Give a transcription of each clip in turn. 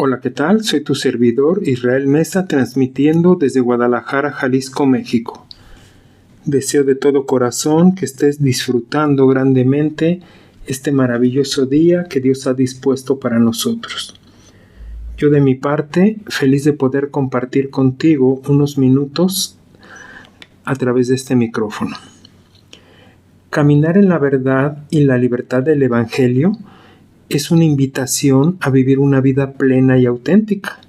Hola, ¿qué tal? Soy tu servidor Israel Mesa, transmitiendo desde Guadalajara, Jalisco, México. Deseo de todo corazón que estés disfrutando grandemente este maravilloso día que Dios ha dispuesto para nosotros. Yo de mi parte, feliz de poder compartir contigo unos minutos a través de este micrófono. Caminar en la verdad y la libertad del Evangelio es una invitación a vivir una vida plena y auténtica,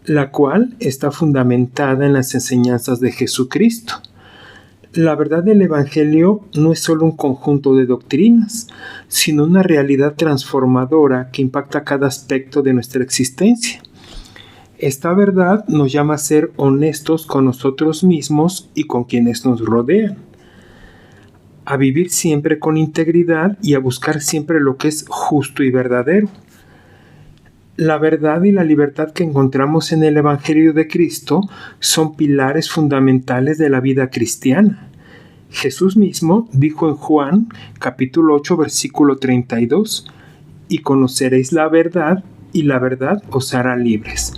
la cual está fundamentada en las enseñanzas de Jesucristo. La verdad del Evangelio no es solo un conjunto de doctrinas, sino una realidad transformadora que impacta cada aspecto de nuestra existencia. Esta verdad nos llama a ser honestos con nosotros mismos y con quienes nos rodean, a vivir siempre con integridad y a buscar siempre lo que es justo y verdadero. La verdad y la libertad que encontramos en el Evangelio de Cristo son pilares fundamentales de la vida cristiana. Jesús mismo dijo en Juan, capítulo 8, versículo 32, «Y conoceréis la verdad, y la verdad os hará libres».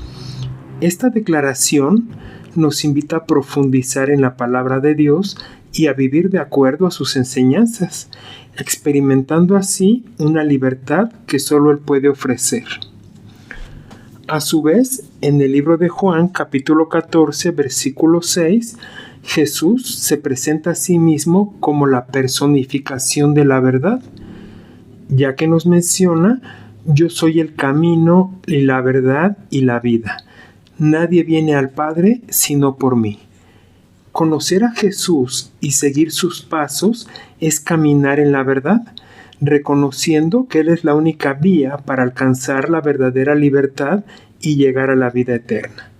Esta declaración nos invita a profundizar en la palabra de Dios y a vivir de acuerdo a sus enseñanzas, experimentando así una libertad que solo Él puede ofrecer. A su vez, en el libro de Juan, capítulo 14, versículo 6, Jesús se presenta a sí mismo como la personificación de la verdad, ya que nos menciona: «Yo soy el camino y la verdad y la vida. Nadie viene al Padre sino por mí». Conocer a Jesús y seguir sus pasos es caminar en la verdad, reconociendo que Él es la única vía para alcanzar la verdadera libertad y llegar a la vida eterna.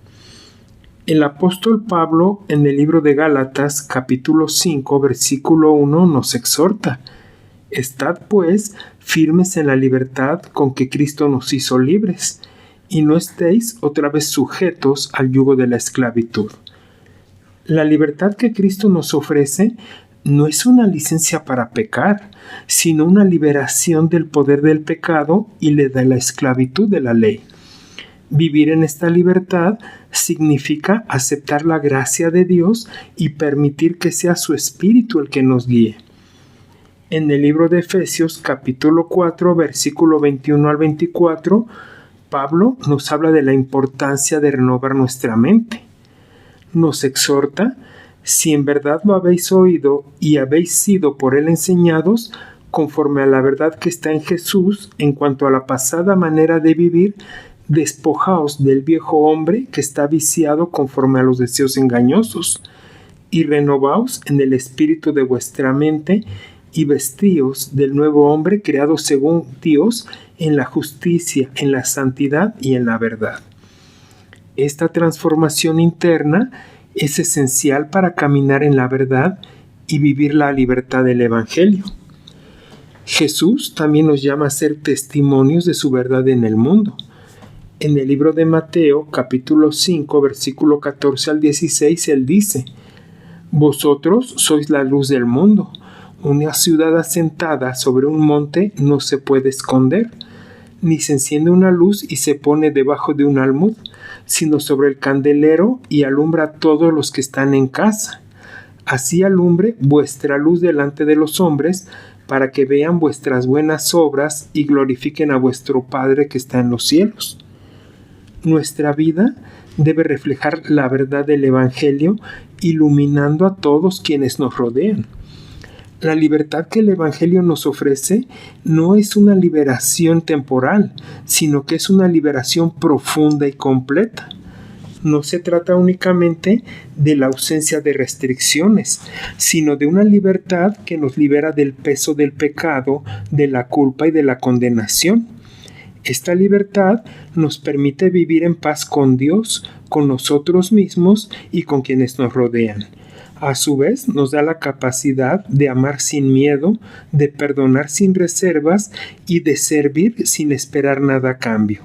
El apóstol Pablo, en el libro de Gálatas, capítulo 5, versículo 1, nos exhorta: «Estad, pues, firmes en la libertad con que Cristo nos hizo libres, y no estéis otra vez sujetos al yugo de la esclavitud». La libertad que Cristo nos ofrece no es una licencia para pecar, sino una liberación del poder del pecado y de la esclavitud de la ley. Vivir en esta libertad significa aceptar la gracia de Dios y permitir que sea su Espíritu el que nos guíe. En el libro de Efesios, capítulo 4, versículo 21 al 24, Pablo nos habla de la importancia de renovar nuestra mente. Nos exhorta: «Si en verdad lo habéis oído y habéis sido por él enseñados, conforme a la verdad que está en Jesús, en cuanto a la pasada manera de vivir, despojaos del viejo hombre que está viciado conforme a los deseos engañosos, y renovaos en el espíritu de vuestra mente, y vestíos del nuevo hombre creado según Dios en la justicia, en la santidad y en la verdad». Esta transformación interna es esencial para caminar en la verdad y vivir la libertad del Evangelio. Jesús también nos llama a ser testimonios de su verdad en el mundo. En el libro de Mateo, capítulo 5, versículo 14 al 16, Él dice: «Vosotros sois la luz del mundo. Una ciudad asentada sobre un monte no se puede esconder, ni se enciende una luz y se pone debajo de un almud, sino sobre el candelero y alumbra a todos los que están en casa. Así alumbre vuestra luz delante de los hombres, para que vean vuestras buenas obras y glorifiquen a vuestro Padre que está en los cielos». Nuestra vida debe reflejar la verdad del Evangelio, iluminando a todos quienes nos rodean. La libertad que el Evangelio nos ofrece no es una liberación temporal, sino que es una liberación profunda y completa. No se trata únicamente de la ausencia de restricciones, sino de una libertad que nos libera del peso del pecado, de la culpa y de la condenación. Esta libertad nos permite vivir en paz con Dios, con nosotros mismos y con quienes nos rodean. A su vez, nos da la capacidad de amar sin miedo, de perdonar sin reservas y de servir sin esperar nada a cambio.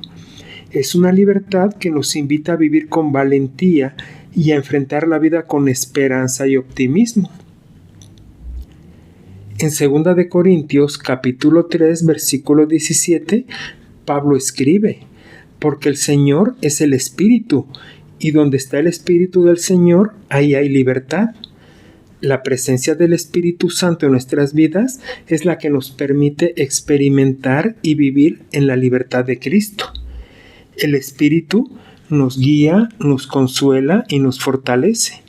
Es una libertad que nos invita a vivir con valentía y a enfrentar la vida con esperanza y optimismo. En 2 de Corintios, capítulo 3, versículo 17, Pablo escribe: porque el Señor es el Espíritu, y donde está el Espíritu del Señor, ahí hay libertad. La presencia del Espíritu Santo en nuestras vidas es la que nos permite experimentar y vivir en la libertad de Cristo. El Espíritu nos guía, nos consuela y nos fortalece,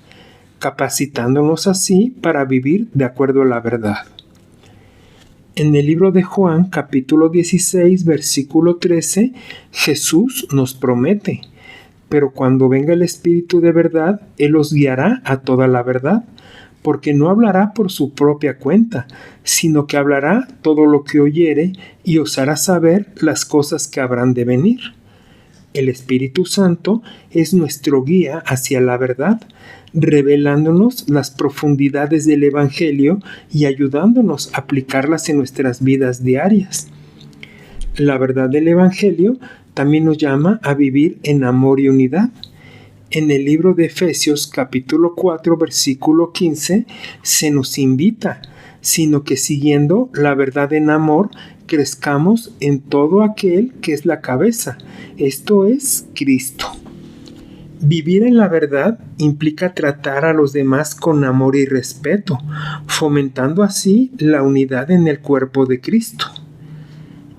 capacitándonos así para vivir de acuerdo a la verdad. En el libro de Juan, capítulo 16, versículo 13, Jesús nos promete: pero cuando venga el Espíritu de verdad, Él os guiará a toda la verdad, porque no hablará por su propia cuenta, sino que hablará todo lo que oyere y os hará saber las cosas que habrán de venir. El Espíritu Santo es nuestro guía hacia la verdad, revelándonos las profundidades del Evangelio y ayudándonos a aplicarlas en nuestras vidas diarias. La verdad del Evangelio también nos llama a vivir en amor y unidad. En el libro de Efesios capítulo 4 versículo 15 se nos invita, sino que siguiendo la verdad en amor, crezcamos en todo aquel que es la cabeza, esto es Cristo. Vivir en la verdad implica tratar a los demás con amor y respeto, fomentando así la unidad en el cuerpo de Cristo.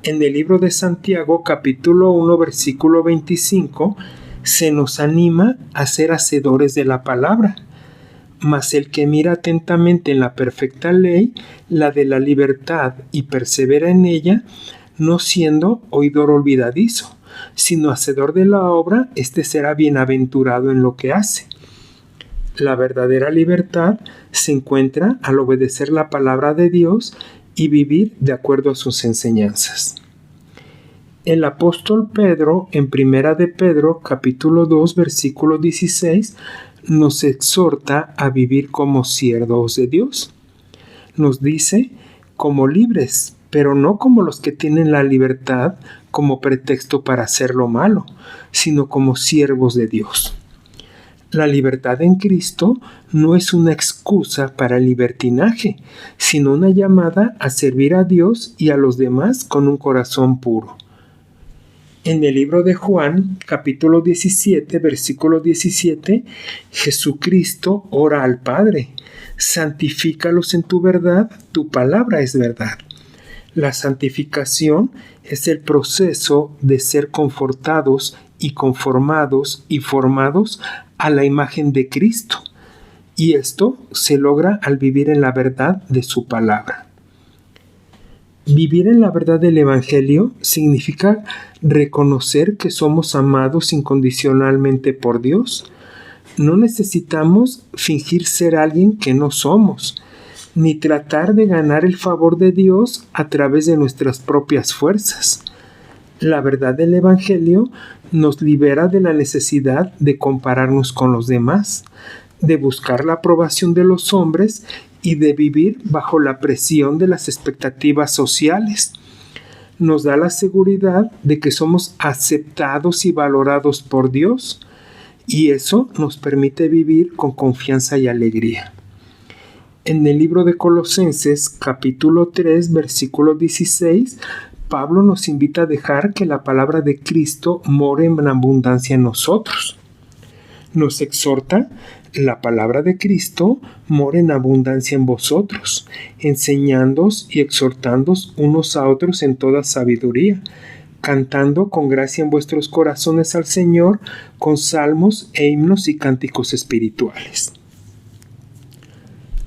En el libro de Santiago capítulo 1 versículo 25 se nos anima a ser hacedores de la palabra. Mas el que mira atentamente en la perfecta ley, la de la libertad, y persevera en ella, no siendo oidor olvidadizo, sino hacedor de la obra, éste será bienaventurado en lo que hace. La verdadera libertad se encuentra al obedecer la palabra de Dios y vivir de acuerdo a sus enseñanzas. El apóstol Pedro, en Primera de Pedro, capítulo 2, versículo 16, nos exhorta a vivir como siervos de Dios. Nos dice, como libres, pero no como los que tienen la libertad como pretexto para hacer lo malo, sino como siervos de Dios. La libertad en Cristo no es una excusa para el libertinaje, sino una llamada a servir a Dios y a los demás con un corazón puro. En el libro de Juan, capítulo 17, versículo 17, Jesucristo ora al Padre: santifícalos en tu verdad, tu palabra es verdad. La santificación es el proceso de ser confortados y conformados y formados a la imagen de Cristo, y esto se logra al vivir en la verdad de su palabra. Vivir en la verdad del Evangelio significa reconocer que somos amados incondicionalmente por Dios. No necesitamos fingir ser alguien que no somos, ni tratar de ganar el favor de Dios a través de nuestras propias fuerzas. La verdad del Evangelio nos libera de la necesidad de compararnos con los demás, de buscar la aprobación de los hombres y de vivir bajo la presión de las expectativas sociales. Nos da la seguridad de que somos aceptados y valorados por Dios, y eso nos permite vivir con confianza y alegría. En el libro de Colosenses, capítulo 3, versículo 16, Pablo nos invita a dejar que la palabra de Cristo more en abundancia en nosotros. Nos exhorta: la palabra de Cristo mora en abundancia en vosotros, enseñándoos y exhortándoos unos a otros en toda sabiduría, cantando con gracia en vuestros corazones al Señor, con salmos e himnos y cánticos espirituales.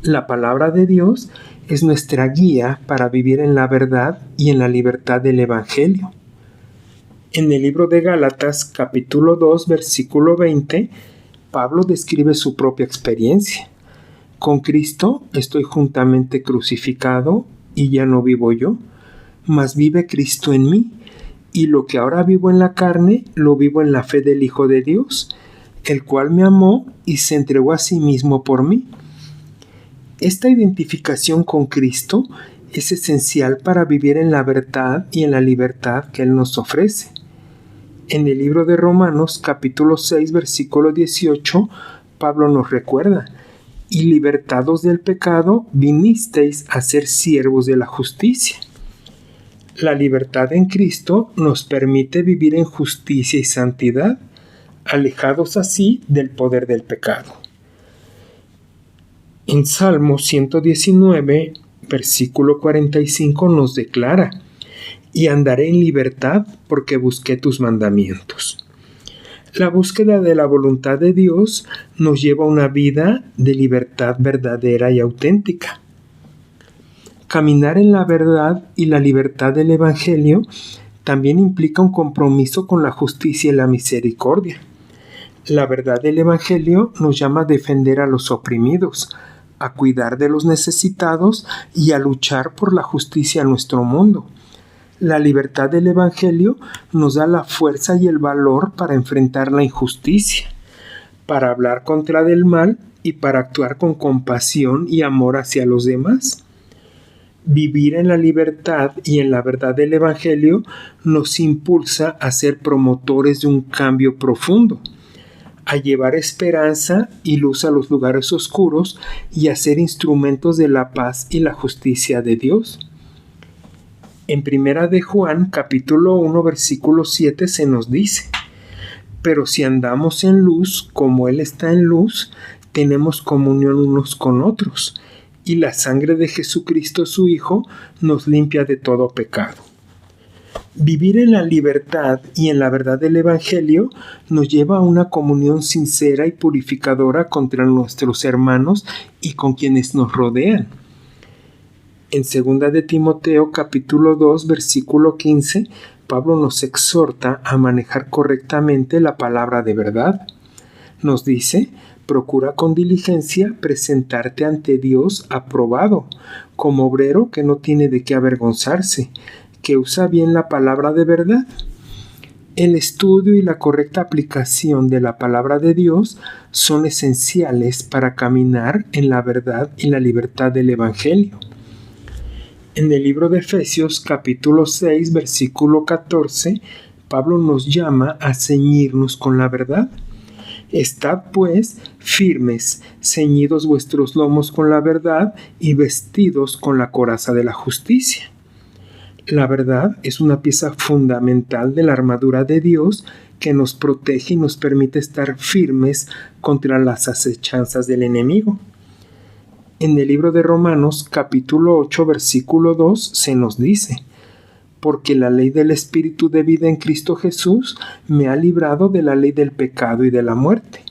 La palabra de Dios es nuestra guía para vivir en la verdad y en la libertad del Evangelio. En el libro de Gálatas, capítulo 2, versículo 20, Pablo describe su propia experiencia. Con Cristo estoy juntamente crucificado y ya no vivo yo, mas vive Cristo en mí, y lo que ahora vivo en la carne, lo vivo en la fe del Hijo de Dios, el cual me amó y se entregó a sí mismo por mí. Esta identificación con Cristo es esencial para vivir en la verdad y en la libertad que Él nos ofrece. En el libro de Romanos, capítulo 6, versículo 18, Pablo nos recuerda: y libertados del pecado, vinisteis a ser siervos de la justicia. La libertad en Cristo nos permite vivir en justicia y santidad, alejados así del poder del pecado. En Salmo 119, versículo 45 nos declara: y andaré en libertad porque busqué tus mandamientos. La búsqueda de la voluntad de Dios nos lleva a una vida de libertad verdadera y auténtica. Caminar en la verdad y la libertad del Evangelio también implica un compromiso con la justicia y la misericordia. La verdad del Evangelio nos llama a defender a los oprimidos, a cuidar de los necesitados y a luchar por la justicia en nuestro mundo. La libertad del Evangelio nos da la fuerza y el valor para enfrentar la injusticia, para hablar contra el mal y para actuar con compasión y amor hacia los demás. Vivir en la libertad y en la verdad del Evangelio nos impulsa a ser promotores de un cambio profundo, a llevar esperanza y luz a los lugares oscuros y a ser instrumentos de la paz y la justicia de Dios. En 1 de Juan, capítulo 1, versículo 7 se nos dice: pero si andamos en luz, como Él está en luz, tenemos comunión unos con otros, y la sangre de Jesucristo su Hijo nos limpia de todo pecado. Vivir en la libertad y en la verdad del Evangelio nos lleva a una comunión sincera y purificadora contra nuestros hermanos y con quienes nos rodean. En 2 de Timoteo capítulo 2 versículo 15, Pablo nos exhorta a manejar correctamente la palabra de verdad. Nos dice: procura con diligencia presentarte ante Dios aprobado, como obrero que no tiene de qué avergonzarse, que usa bien la palabra de verdad. El estudio y la correcta aplicación de la palabra de Dios son esenciales para caminar en la verdad y la libertad del Evangelio. En el libro de Efesios capítulo 6 versículo 14, Pablo nos llama a ceñirnos con la verdad. Estad pues firmes, ceñidos vuestros lomos con la verdad y vestidos con la coraza de la justicia. La verdad es una pieza fundamental de la armadura de Dios que nos protege y nos permite estar firmes contra las acechanzas del enemigo. En el libro de Romanos capítulo 8 versículo 2 se nos dice: porque la ley del Espíritu de vida en Cristo Jesús me ha librado de la ley del pecado y de la muerte.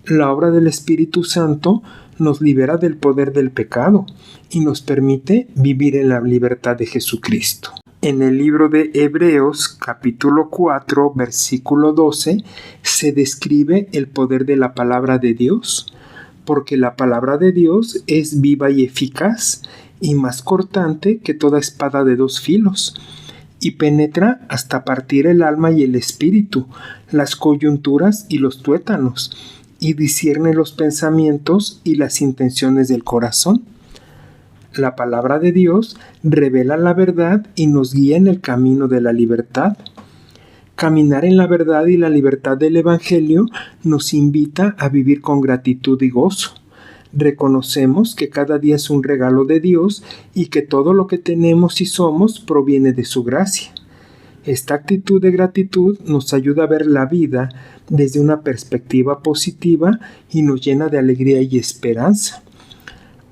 La obra del Espíritu Santo nos libera del poder del pecado y nos permite vivir en la libertad de Jesucristo. En el libro de Hebreos capítulo 4 versículo 12 se describe el poder de la palabra de Dios, porque la palabra de Dios es viva y eficaz y más cortante que toda espada de dos filos, y penetra hasta partir el alma y el espíritu, las coyunturas y los tuétanos, y discierne los pensamientos y las intenciones del corazón. La palabra de Dios revela la verdad y nos guía en el camino de la libertad. Caminar en la verdad y la libertad del Evangelio nos invita a vivir con gratitud y gozo. Reconocemos que cada día es un regalo de Dios y que todo lo que tenemos y somos proviene de su gracia. Esta actitud de gratitud nos ayuda a ver la vida desde una perspectiva positiva y nos llena de alegría y esperanza.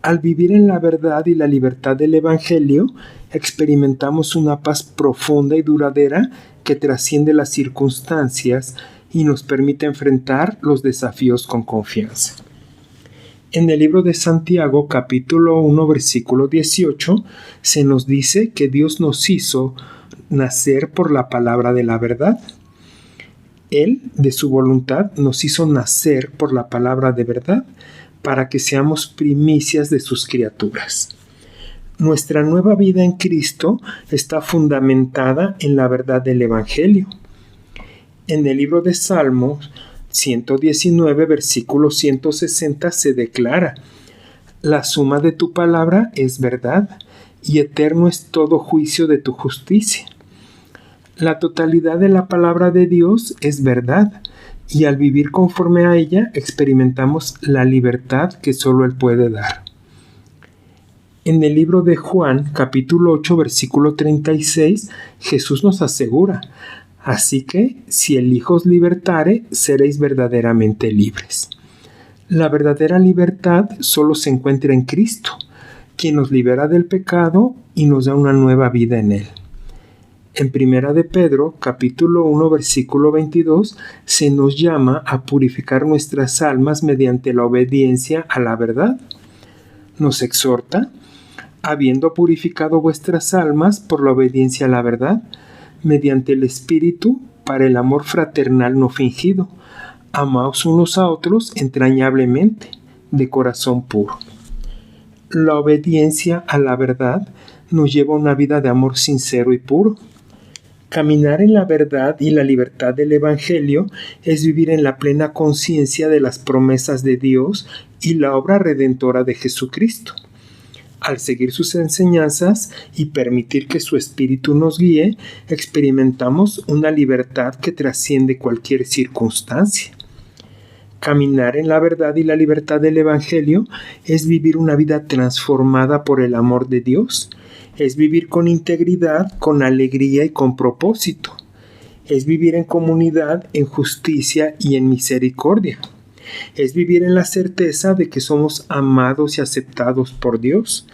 Al vivir en la verdad y la libertad del Evangelio, experimentamos una paz profunda y duradera que trasciende las circunstancias y nos permite enfrentar los desafíos con confianza. En el libro de Santiago, capítulo 1, versículo 18, se nos dice que Dios nos hizo nacer por la palabra de la verdad. Él, de su voluntad, nos hizo nacer por la palabra de verdad, para que seamos primicias de sus criaturas. Nuestra nueva vida en Cristo está fundamentada en la verdad del Evangelio. En el libro de Salmos 119, versículo 160 se declara: la suma de tu palabra es verdad, y eterno es todo juicio de tu justicia. La totalidad de la palabra de Dios es verdad, y al vivir conforme a ella experimentamos la libertad que solo Él puede dar. En el libro de Juan, capítulo 8, versículo 36, Jesús nos asegura: así que, si el Hijo os libertare, seréis verdaderamente libres. La verdadera libertad solo se encuentra en Cristo, quien nos libera del pecado y nos da una nueva vida en Él. En Primera de Pedro, capítulo 1, versículo 22, se nos llama a purificar nuestras almas mediante la obediencia a la verdad. Nos exhorta: habiendo purificado vuestras almas por la obediencia a la verdad, mediante el Espíritu, para el amor fraternal no fingido, amaos unos a otros entrañablemente, de corazón puro. La obediencia a la verdad nos lleva a una vida de amor sincero y puro. Caminar en la verdad y la libertad del Evangelio es vivir en la plena conciencia de las promesas de Dios y la obra redentora de Jesucristo. Al seguir sus enseñanzas y permitir que su Espíritu nos guíe, experimentamos una libertad que trasciende cualquier circunstancia. Caminar en la verdad y la libertad del Evangelio es vivir una vida transformada por el amor de Dios. Es vivir con integridad, con alegría y con propósito. Es vivir en comunidad, en justicia y en misericordia. Es vivir en la certeza de que somos amados y aceptados por Dios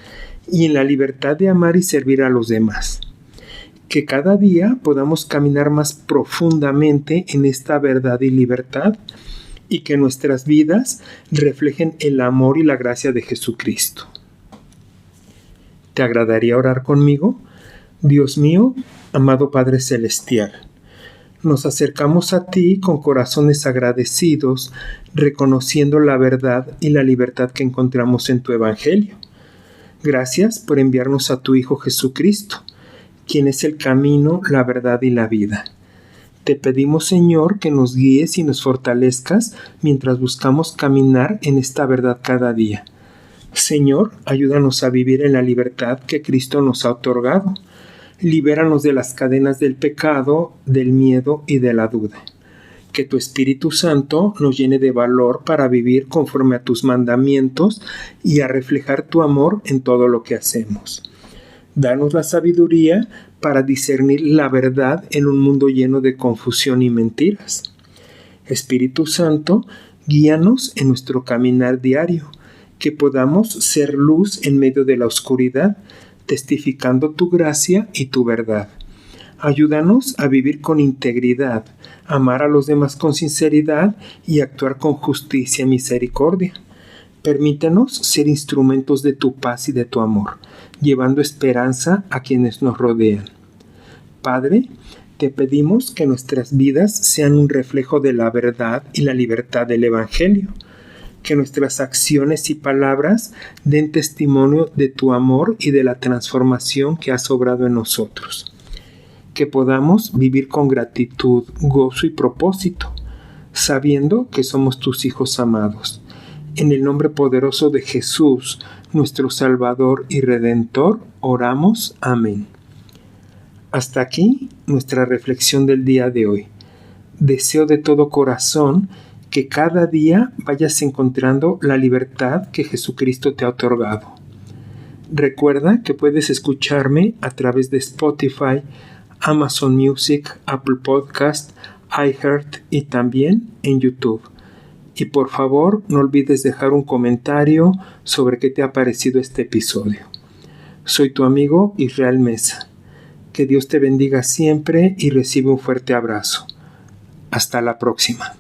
y en la libertad de amar y servir a los demás. Que cada día podamos caminar más profundamente en esta verdad y libertad y que nuestras vidas reflejen el amor y la gracia de Jesucristo. ¿Te agradaría orar conmigo? Dios mío, amado Padre Celestial, nos acercamos a ti con corazones agradecidos, reconociendo la verdad y la libertad que encontramos en tu Evangelio. Gracias por enviarnos a tu Hijo Jesucristo, quien es el camino, la verdad y la vida. Te pedimos, Señor, que nos guíes y nos fortalezcas mientras buscamos caminar en esta verdad cada día. Señor, ayúdanos a vivir en la libertad que Cristo nos ha otorgado. Libéranos de las cadenas del pecado, del miedo y de la duda. Que tu Espíritu Santo nos llene de valor para vivir conforme a tus mandamientos y a reflejar tu amor en todo lo que hacemos. Danos la sabiduría para discernir la verdad en un mundo lleno de confusión y mentiras. Espíritu Santo, guíanos en nuestro caminar diario, que podamos ser luz en medio de la oscuridad, testificando tu gracia y tu verdad. Ayúdanos a vivir con integridad, amar a los demás con sinceridad y actuar con justicia y misericordia. Permítenos ser instrumentos de tu paz y de tu amor, llevando esperanza a quienes nos rodean. Padre, te pedimos que nuestras vidas sean un reflejo de la verdad y la libertad del Evangelio. Que nuestras acciones y palabras den testimonio de tu amor y de la transformación que has obrado en nosotros. Que podamos vivir con gratitud, gozo y propósito, sabiendo que somos tus hijos amados. En el nombre poderoso de Jesús, nuestro Salvador y Redentor, oramos. Amén. Hasta aquí nuestra reflexión del día de hoy. Deseo de todo corazón que cada día vayas encontrando la libertad que Jesucristo te ha otorgado. Recuerda que puedes escucharme a través de Spotify, Amazon Music, Apple Podcast, iHeart y también en YouTube. Y por favor, no olvides dejar un comentario sobre qué te ha parecido este episodio. Soy tu amigo Israel Mesa. Que Dios te bendiga siempre y recibe un fuerte abrazo. Hasta la próxima.